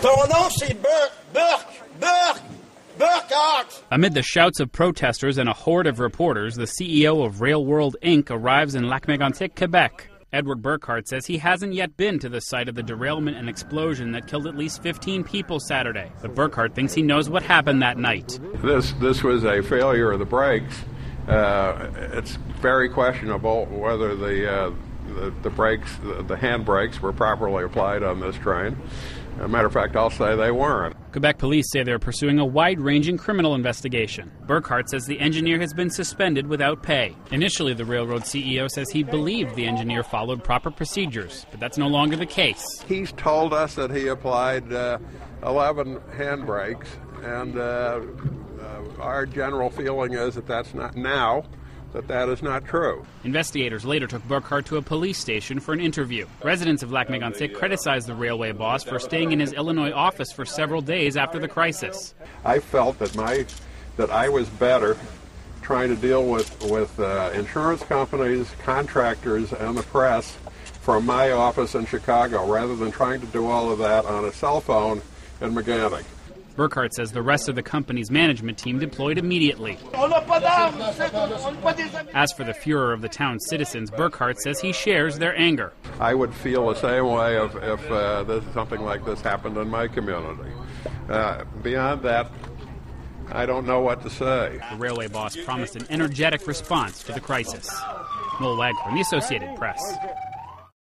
Ton nom, c'est Burkhardt. Amid the shouts of protesters and a horde of reporters, the CEO of Rail World Inc. arrives in Lac-Mégantic, Quebec. Edward Burkhardt says he hasn't yet been to the site of the derailment and explosion that killed at least 15 people Saturday. But Burkhardt thinks he knows what happened that night. This was a failure of the brakes. It's very questionable whether the brakes, the hand brakes, were properly applied on this train. As a matter of fact, I'll say they weren't. Quebec police say they're pursuing a wide-ranging criminal investigation. Burkhardt says the engineer has been suspended without pay. Initially, the railroad CEO says he believed the engineer followed proper procedures, but that's no longer the case. He's told us that he applied 11 hand brakes, and our general feeling is that that's not now. That is not true. Investigators later took Burkhardt to a police station for an interview. Residents of Lac-Mégantic criticized the railway boss for staying in his Illinois office for several days after the crisis. I felt that I was better trying to deal with insurance companies, contractors, and the press from my office in Chicago rather than trying to do all of that on a cell phone in Mégantic. Burkhardt says the rest of the company's management team deployed immediately. As for the furor of the town's citizens, Burkhardt says he shares their anger. I would feel the same way if something like this happened in my community. Beyond that, I don't know what to say. The railway boss promised an energetic response to the crisis. Noel Wagner, The Associated Press.